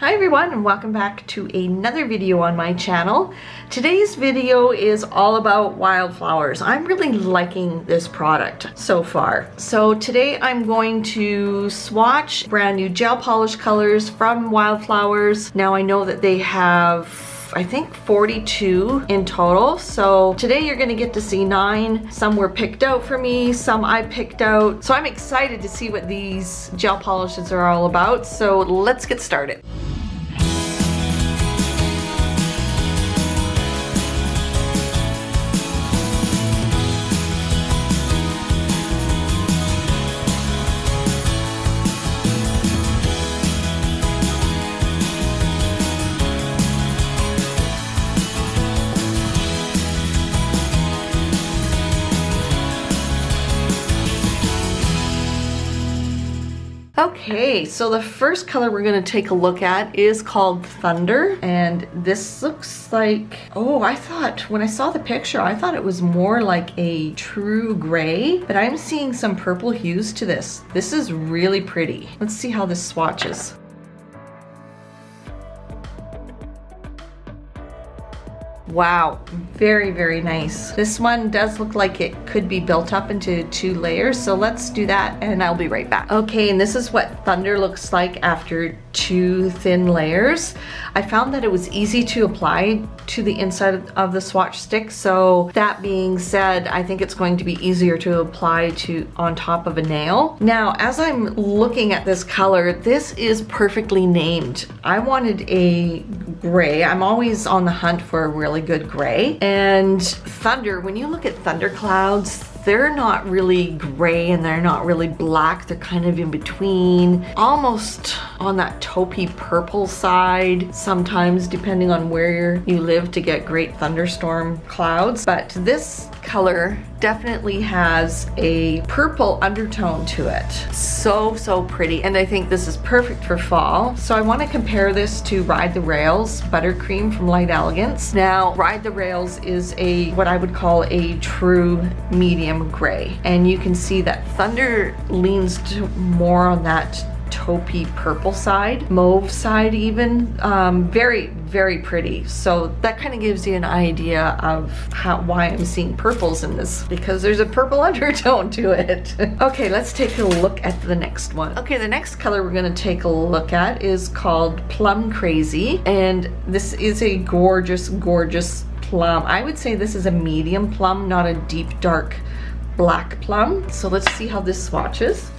Hi everyone, and welcome back to another video on my channel. Today's video is all about Wildflowers. I'm really liking this product so far. So today I'm going to swatch brand new gel polish colors from Wildflowers. Now I know that they have I think 42 in total. So today you're gonna get to see 9. Some were picked out for me, some I picked out. So I'm excited to see what these gel polishes are all about. So let's get started. Okay, so the first color we're going to take a look at is called Thunder, and this looks like, oh, I thought when I saw the picture I thought it was more like a true gray, but I'm seeing some purple hues to this. This is really pretty. Let's see how this swatches. Wow, very, very nice. This one does look like it could be built up into 2 layers, so let's do that and I'll be right back. Okay, and this is what Thunder looks like after 2 thin layers. I found that it was easy to apply to the inside of the swatch stick, so that being said, I think it's going to be easier to apply to on top of a nail. Now, as I'm looking at this color, this is perfectly named. I wanted a gray. I'm always on the hunt for a really good gray, and Thunder, when you look at thunder clouds, they're not really gray and they're not really black. They're kind of in between, almost on that taupey purple side sometimes, depending on where you live to get great thunderstorm clouds. But this color definitely has a purple undertone to it. So pretty, and I think this is perfect for fall. So I want to compare this to Ride the Rails Buttercream from Light Elegance. Now, Ride the Rails is what I would call a true medium gray, and you can see that Thunder leans to more on that taupey purple side, mauve side even. Very pretty. So that kind of gives you an idea of why I'm seeing purples in this, because there's a purple undertone to it. Okay, let's take a look at the next one. Okay, the next color we're going to take a look at is called Plum Crazy, and this is a gorgeous plum. I would say this is a medium plum, not a deep dark black plum. So let's see how this swatches.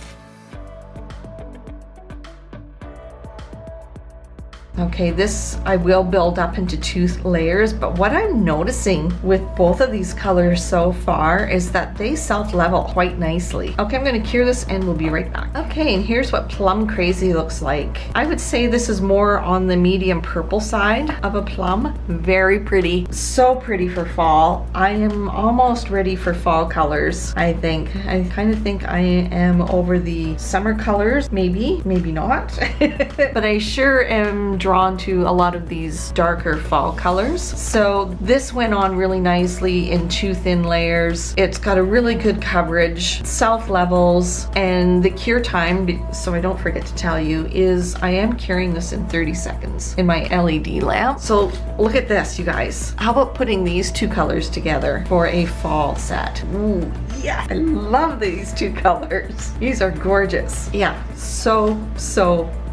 Okay, this I will build up into 2 layers, but what I'm noticing with both of these colors so far is that they self-level quite nicely. Okay, I'm gonna cure this and we'll be right back. Okay, and here's what Plum Crazy looks like. I would say this is more on the medium purple side of a plum. Very pretty, so pretty for fall. I am almost ready for fall colors, I think. I kind of think I am over the summer colors, maybe not. But I sure am drawn to a lot of these darker fall colors. So this went on really nicely in 2 thin layers. It's got a really good coverage, self levels, and the cure time, so I don't forget to tell you, is I am curing this in 30 seconds in my LED lamp. So look at this, you guys. How about putting these 2 colors together for a fall set? Ooh, yeah, I love these 2 colors. These are gorgeous. Yeah, so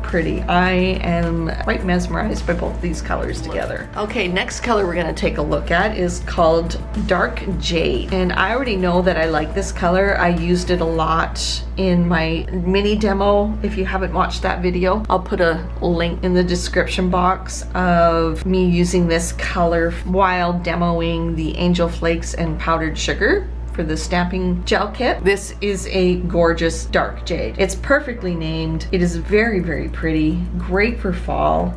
pretty. I am quite mesmerized by both these colors together. Okay, next color we're gonna take a look at is called Dark Jade, and I already know that I like this color. I used it a lot in my mini demo. If you haven't watched that video, I'll put a link in the description box of me using this color while demoing the Angel Flakes and Powdered Sugar for the stamping gel kit. This is a gorgeous dark jade. It's perfectly named. It is very pretty, great for fall.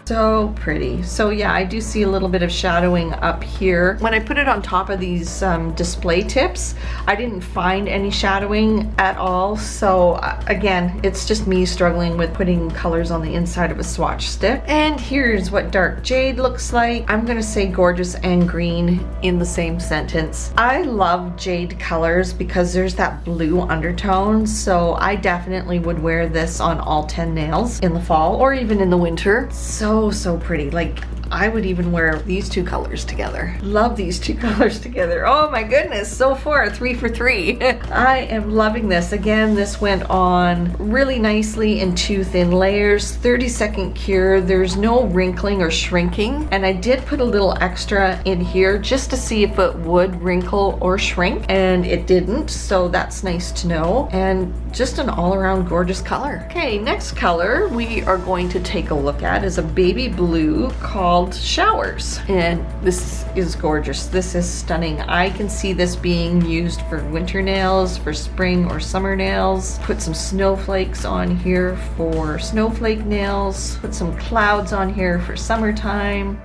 So pretty. So yeah, I do see a little bit of shadowing up here. When I put it on top of these display tips, I didn't find any shadowing at all. So again, it's just me struggling with putting colors on the inside of a swatch stick. And here's what dark jade looks like. I'm gonna say gorgeous and green in the same sentence. I love jade colors because there's that blue undertone. So I definitely would wear this on all 10 nails in the fall or even in the winter. So pretty. Like, I would even wear these two colors together. Love these two colors together. Oh my goodness, so far 3 for 3. I am loving this. Again, this went on really nicely in 2 thin layers, 30-second cure. There's no wrinkling or shrinking. And I did put a little extra in here just to see if it would wrinkle or shrink, and it didn't, so that's nice to know. And just an all-around gorgeous color. Okay, next color we are going to take a look at is a baby blue called Showers, and this is gorgeous. This is stunning. I can see this being used for winter nails, for spring or summer nails. Put some snowflakes on here for snowflake nails. Put some clouds on here for summertime.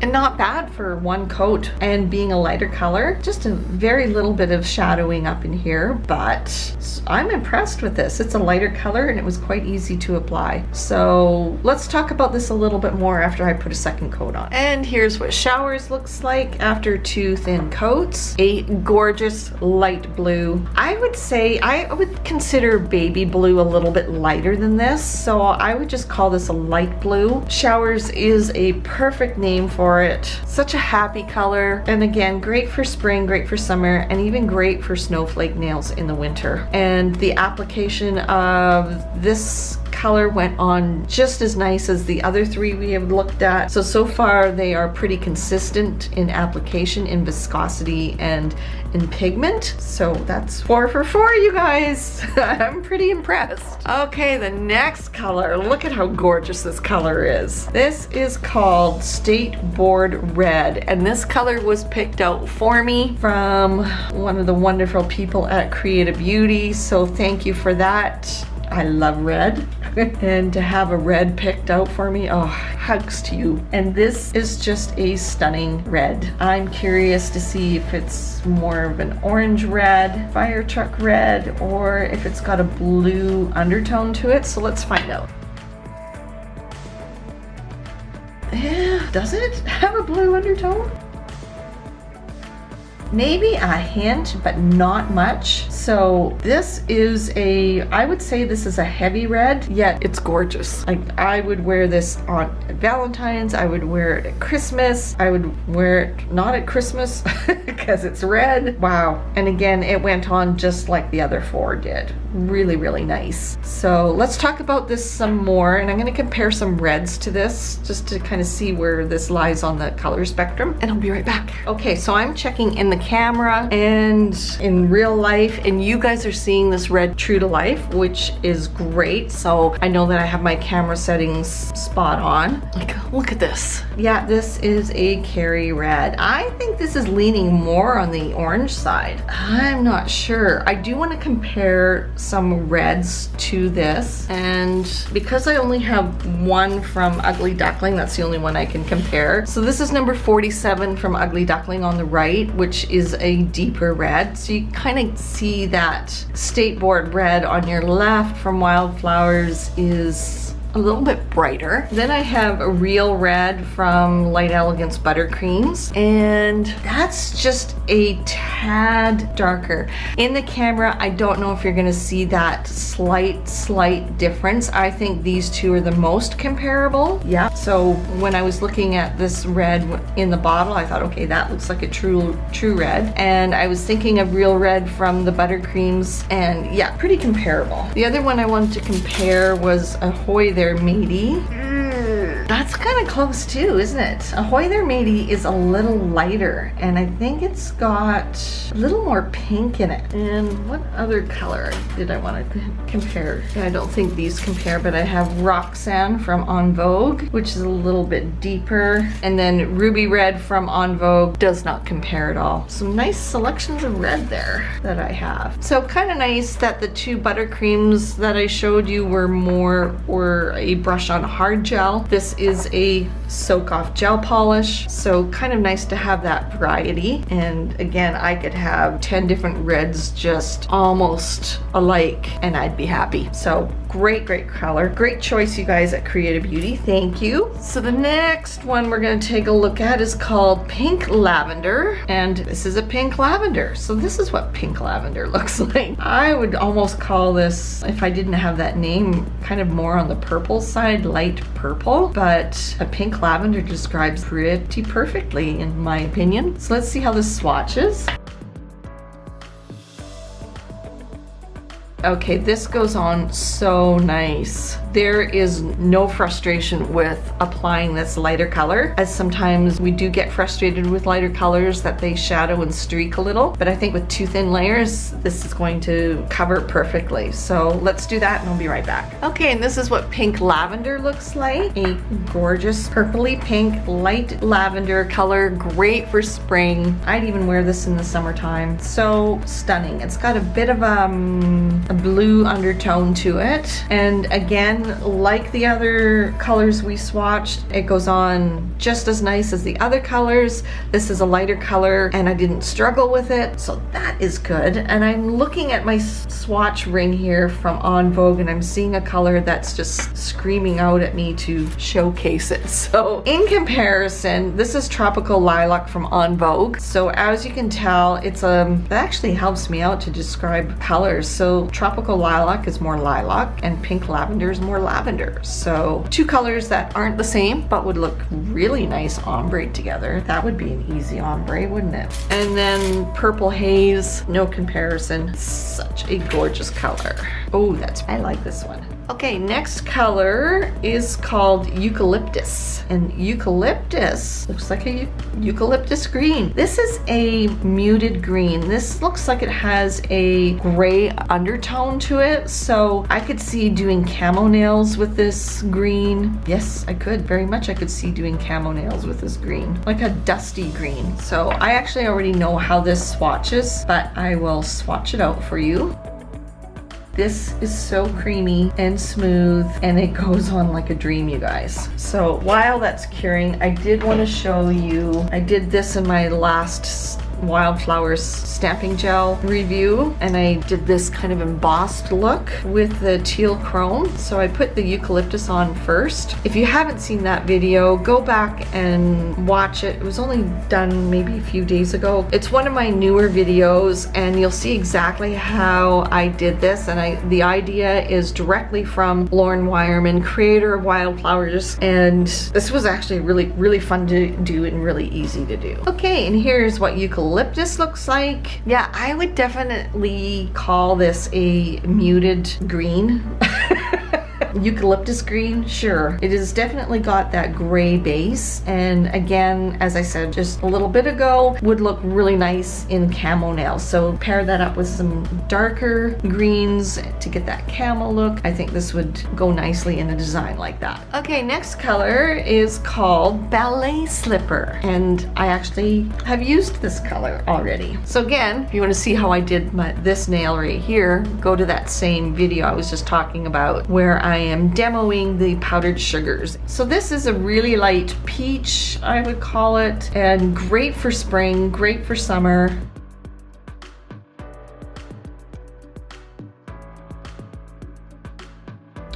And not bad for one coat, and being a lighter color. Just a very little bit of shadowing up in here, but I'm impressed with this. It's a lighter color and it was quite easy to apply. So let's talk about this a little bit more after I put a second coat on. And here's what Showers looks like after 2 thin coats. A gorgeous light blue. I would say, I would consider baby blue a little bit lighter than this, so I would just call this a light blue. Showers is a perfect name for it. Such a happy color, and again, great for spring, great for summer, and even great for snowflake nails in the winter. And the application of this color went on just as nice as the other 3 we have looked at. So far they are pretty consistent in application, in viscosity, and in pigment. So that's 4 for 4, you guys. I'm pretty impressed. Okay, the next color. Look at how gorgeous this color is. This is called State Board Red, and this color was picked out for me from one of the wonderful people at Creative Beauty, so thank you for that. I love red. And to have a red picked out for me, oh, hugs to you. And this is just a stunning red. I'm curious to see if it's more of an orange red, fire truck red, or if it's got a blue undertone to it. So let's find out. Yeah, does it have a blue undertone? Maybe a hint, but not much. So this is I would say this is a heavy red, yet it's gorgeous. Like, I would wear this on Valentine's, I would wear it at Christmas, I would wear it not at Christmas because it's red. Wow. And again, it went on just like the other 4 did. Really, really nice. So let's talk about this some more, and I'm going to compare some reds to this just to kind of see where this lies on the color spectrum, and I'll be right back. Okay, so I'm checking in the camera and in real life, and you guys are seeing this red true to life, which is great. So I know that I have my camera settings spot on. Like, look at this. Yeah, this is a Carry Red. I think this is leaning more on the orange side. I'm not sure. I do want to compare some reds to this, and because I only have one from Ugly Duckling, that's the only one I can compare. So this is number 47 from Ugly Duckling on the right, which is a deeper red. So you kind of see that State Board Red on your left from Wildflowers is a little bit brighter. Then I have a Real Red from Light Elegance Buttercreams, and that's just a tad darker. In the camera, I don't know if you're gonna see that slight difference. I think these two are the most comparable. Yeah, so when I was looking at this red in the bottle, I thought, okay, that looks like a true red. And I was thinking of Real Red from the Buttercreams, and yeah, pretty comparable. The other one I wanted to compare was Ahoy There Matey. That's kind of close too, isn't it? Ahoy There Matey is a little lighter, and I think it's got a little more pink in it. And what other color did I want to compare? I don't think these compare, but I have Roxanne from En Vogue, which is a little bit deeper. And then Ruby Red from En Vogue does not compare at all. Some nice selections of red there that I have. So kind of nice that the two buttercreams that I showed you were a brush on hard gel. This is a soak off gel polish. So kind of nice to have that variety. And again, I could have 10 different reds just almost alike and I'd be happy. So great color. Great choice, you guys at Creative Beauty. Thank you. So the next one we're going to take a look at is called Pink Lavender. And this is a pink lavender. So this is what pink lavender looks like. I would almost call this, if I didn't have that name, kind of more on the purple side, light purple. But a pink lavender describes pretty perfectly in my opinion. So let's see how this swatches. Okay, this goes on so nice. There is no frustration with applying this lighter color, as sometimes we do get frustrated with lighter colors that they shadow and streak a little, but I think with two thin layers, this is going to cover perfectly. So let's do that and I'll be right back. Okay, and this is what pink lavender looks like. A gorgeous purpley pink light lavender color, great for spring. I'd even wear this in the summertime. So stunning. It's got a bit of a blue undertone to it, and again, like the other colors we swatched, it goes on just as nice as the other colors. This is a lighter color and I didn't struggle with it, so that is good. And I'm looking at my swatch ring here from En Vogue and I'm seeing a color that's just screaming out at me to showcase it. So in comparison, this is Tropical Lilac from En Vogue. So as you can tell, it's that actually helps me out to describe colors. So Tropical Lilac is more lilac and Pink Lavender is more lavender. So two colors that aren't the same but would look really nice ombre together. That would be an easy ombre, wouldn't it? And then Purple Haze, no comparison. Such a gorgeous color. Oh, I like this one. Okay, next color is called Eucalyptus. And Eucalyptus looks like a eucalyptus green. This is a muted green. This looks like it has a gray undertone to it. So I could see doing camo nails with this green. Yes, I could. Very much I could see doing camo nails with this green. Like a dusty green. So I actually already know how this swatches, but I will swatch it out for you. This is so creamy and smooth and it goes on like a dream, you guys. So while that's curing, I did want to show you, I did this in my last Wildflowers stamping gel review, and I did this kind of embossed look with the teal chrome. So I put the eucalyptus on first. If you haven't seen that video, go back and watch it. It was only done maybe a few days ago. It's one of my newer videos and you'll see exactly how I did this, and the idea is directly from Lauren Wireman, creator of Wildflowers, and this was actually really fun to do and really easy to do. Okay, and here's what eucalyptus looks like. Yeah, I would definitely call this a muted green. Eucalyptus green, sure. It has definitely got that gray base, and again, as I said just a little bit ago, would look really nice in camo nails. So pair that up with some darker greens to get that camo look. I think this would go nicely in a design like that. Okay, next color is called Ballet Slipper, and I actually have used this color already. So again, if you want to see how I did this nail right here, go to that same video I was just talking about where I am demoing the powdered sugars. So this is a really light peach, I would call it, and great for spring, great for summer.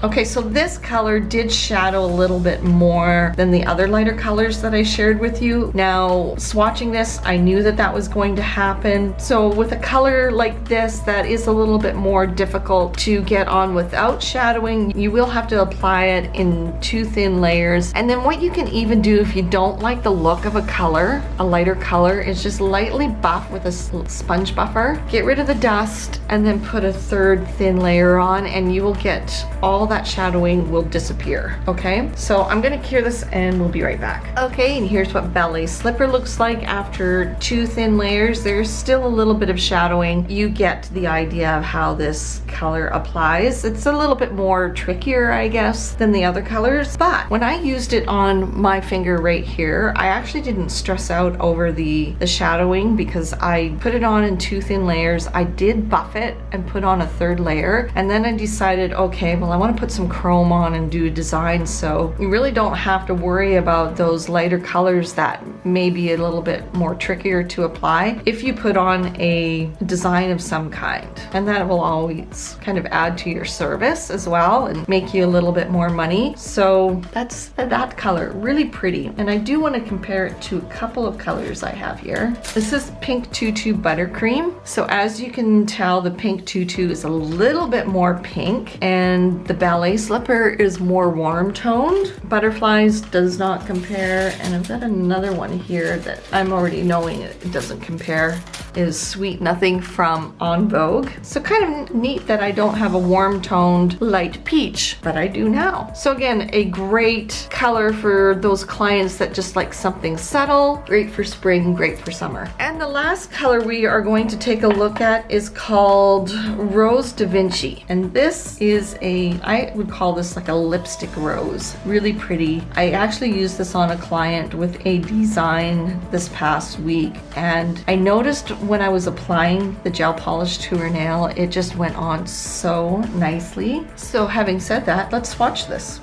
Okay, so this color did shadow a little bit more than the other lighter colors that I shared with you. Now, swatching this, I knew that that was going to happen. So with a color like this that is a little bit more difficult to get on without shadowing, you will have to apply it in two thin layers. And then what you can even do if you don't like the look of a color, a lighter color, is just lightly buff with a sponge buffer. Get rid of the dust and then put a third thin layer on, and you will get all that shadowing will disappear, okay? So I'm gonna cure this and we'll be right back. Okay, and here's what Ballet Slipper looks like after 2 thin layers. There's still a little bit of shadowing. You get the idea of how this color applies. It's a little bit more trickier, I guess, than the other colors, but when I used it on my finger right here, I actually didn't stress out over the shadowing because I put it on in 2 thin layers. I did buff it and put on a 3rd layer, and then I decided, okay, well, I want to put some chrome on and do a design, so you really don't have to worry about those lighter colors that may be a little bit more trickier to apply if you put on a design of some kind, and that will always kind of add to your service as well and make you a little bit more money. So that's that color, really pretty. And I do want to compare it to a couple of colors I have here. This is Pink Tutu Buttercream. So as you can tell, the Pink Tutu is a little bit more pink and the Ballet Slipper is more warm toned. Butterflies does not compare, and I've got another one here that I'm already knowing it doesn't compare, is Sweet Nothing from En Vogue. So kind of neat that I don't have a warm toned light peach, but I do now. So again, a great color for those clients that just like something subtle, great for spring, great for summer. And the last color we are going to take a look at is called Rose Da Vinci. And this is I would call this like a lipstick rose. Really pretty. I actually used this on a client with a design this past week, and I noticed when I was applying the gel polish to her nail, it just went on so nicely. So having said that, let's swatch this.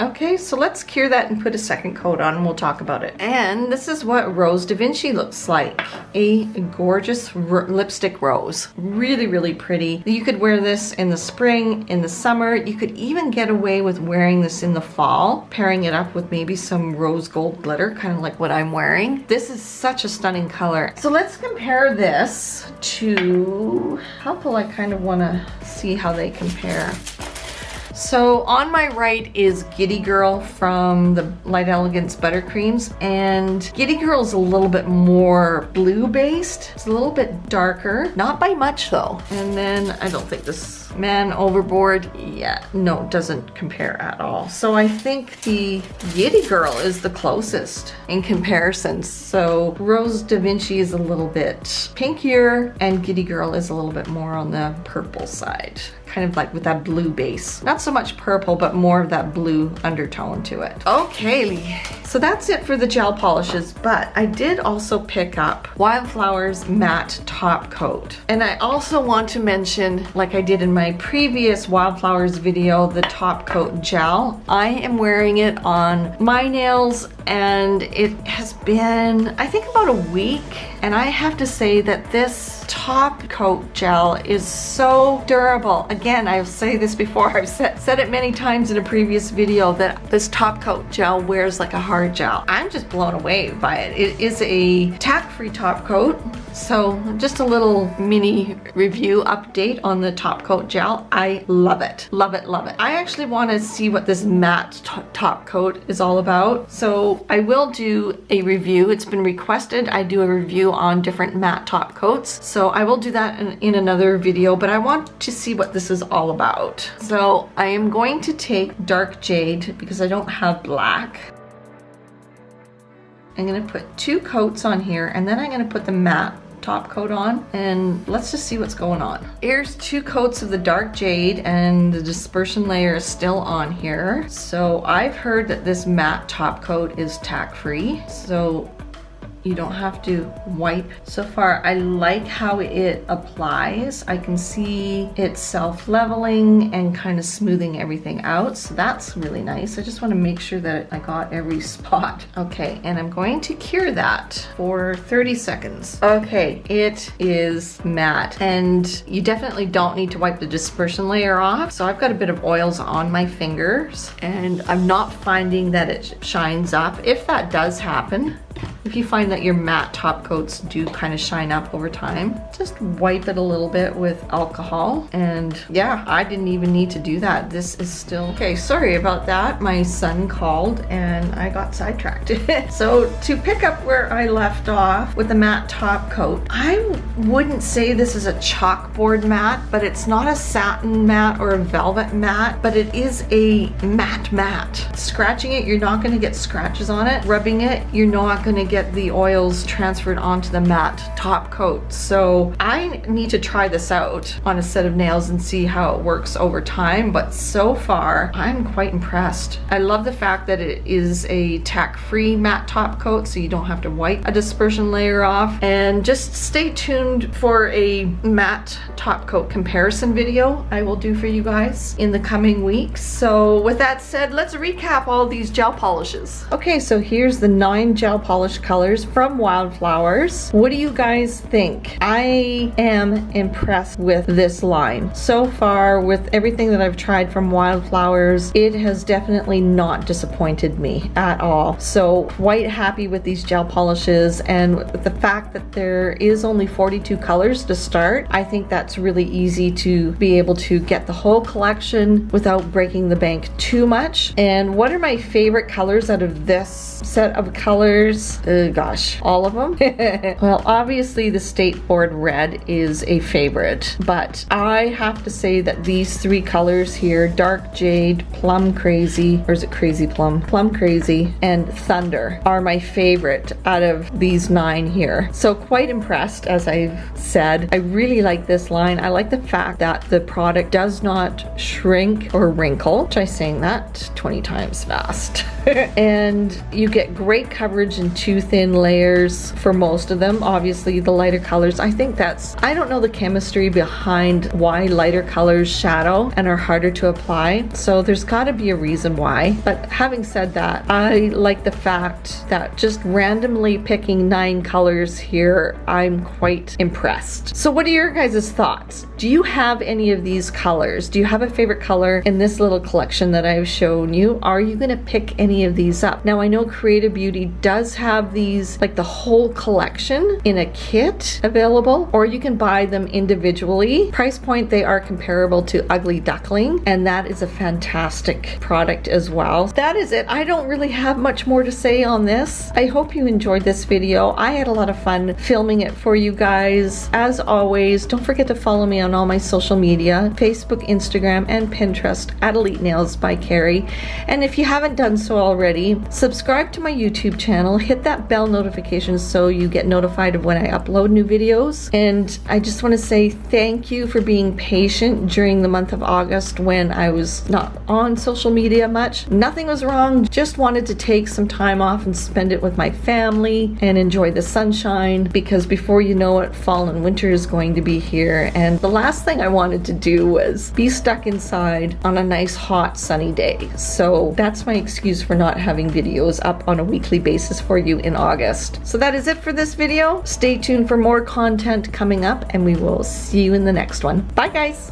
Okay, so let's cure that and put a second coat on and we'll talk about it. And this is what Rose Da Vinci looks like. A gorgeous lipstick rose. Really, really pretty. You could wear this in the spring, in the summer. You could even get away with wearing this in the fall, pairing it up with maybe some rose gold glitter, kind of like what I'm wearing. This is such a stunning color. So let's compare this to, helpful, I kind of want to see how they compare. So on my right is Giddy Girl from the Light Elegance Buttercreams, and Giddy Girl is a little bit more blue based. It's a little bit darker, not by much though. And then I don't think this Man Overboard, yeah, no, doesn't compare at all. So I think the Giddy Girl is the closest in comparison. So Rose Da Vinci is a little bit pinkier and Giddy Girl is a little bit more on the purple side. Kind of like with that blue base. Not so much purple, but more of that blue undertone to it. Okay, so that's it for the gel polishes, but I did also pick up Wildflowers Matte Top Coat. And I also want to mention, like I did in my previous Wildflowers video, the top coat gel. I am wearing it on my nails and it has been, I think, about a week. And I have to say that this top coat gel is so durable. Again, I'll say this before, I've said it many times in a previous video that this top coat gel wears like a hard gel. I'm just blown away by it. It is a tack-free top coat. So just a little mini review update on the top coat gel. I love it, love it, love it. I actually want to see what this matte top coat is all about. So I will do a review. It's been requested I do a review on different matte top coats. So I will do that in another video, but I want to see what this is all about. So I am going to take dark jade because I don't have black. I'm gonna put 2 coats on here and then I'm gonna put the matte top coat on and let's just see what's going on. Here's 2 coats of the dark jade and the dispersion layer is still on here. So I've heard that this matte top coat is tack free. So you don't have to wipe. So far, I like how it applies. I can see it self-leveling and kind of smoothing everything out. So that's really nice. I just want to make sure that I got every spot. Okay, and I'm going to cure that for 30 seconds. Okay, it is matte and you definitely don't need to wipe the dispersion layer off. So I've got a bit of oils on my fingers and I'm not finding that it shines up. If that does happen, if you find that your matte top coats do kind of shine up over time, just wipe it a little bit with alcohol. And yeah, I didn't even need to do that. This is still okay. Sorry about that. My son called and I got sidetracked. So to pick up where I left off with the matte top coat, I wouldn't say this is a chalkboard matte, but it's not a satin matte or a velvet matte, but it is a matte. Scratching it, you're not going to get scratches on it. Rubbing it, you're not going to get the oils transferred onto the matte top coat. So I need to try this out on a set of nails and see how it works over time, but so far I'm quite impressed. I love the fact that it is a tack-free matte top coat, so you don't have to wipe a dispersion layer off. And just stay tuned for a matte top coat comparison video I will do for you guys in the coming weeks. So with that said, let's recap all these gel polishes. Okay, so here's the 9 gel polish colors from Wildflowers. What do you guys think? I am impressed with this line. So far, with everything that I've tried from Wildflowers, it has definitely not disappointed me at all. So quite happy with these gel polishes, and with the fact that there is only 42 colors to start, I think that's really easy to be able to get the whole collection without breaking the bank too much. And what are my favorite colors out of this set of colors? Gosh, all of them. Well, obviously the State Board Red is a favorite, but I have to say that these 3 colors here, Dark Jade, Plum Crazy, or is it Crazy Plum? Plum Crazy, and Thunder, are my favorite out of these 9 here. So quite impressed, as I've said. I really like this line. I like the fact that the product does not shrink or wrinkle. Try saying that 20 times fast. And you get great coverage in 2 thin layers for most of them. Obviously the lighter colors, I think that's, I don't know the chemistry behind why lighter colors shadow and are harder to apply, so there's got to be a reason why. But having said that, I like the fact that just randomly picking 9 colors here, I'm quite impressed. So what are your guys' thoughts? Do you have any of these colors? Do you have a favorite color in this little collection that I've shown you? Are you going to pick any of these up? Now I know Creative Beauty does have these, like the whole collection in a kit available, or you can buy them individually. Price point, they are comparable to Ugly Duckling, and that is a fantastic product as well. That is it. I don't really have much more to say on this. I hope you enjoyed this video. I had a lot of fun filming it for you guys. As always, don't forget to follow me on all my social media, Facebook, Instagram, and Pinterest at Elite Nails by Carrie. And if you haven't done so already, subscribe to my YouTube channel, hit that bell notification so you get notified of when I upload new videos. And I just want to say thank you for being patient during the month of August when I was not on social media much. Nothing was wrong, just wanted to take some time off and spend it with my family and enjoy the sunshine, because before you know it, fall and winter is going to be here, and the last thing I wanted to do was be stuck inside on a nice hot sunny day. So that's my excuse for not having videos up on a weekly basis for you in August. So that is it for this video. Stay tuned for more content coming up, and we will see you in the next one. Bye guys.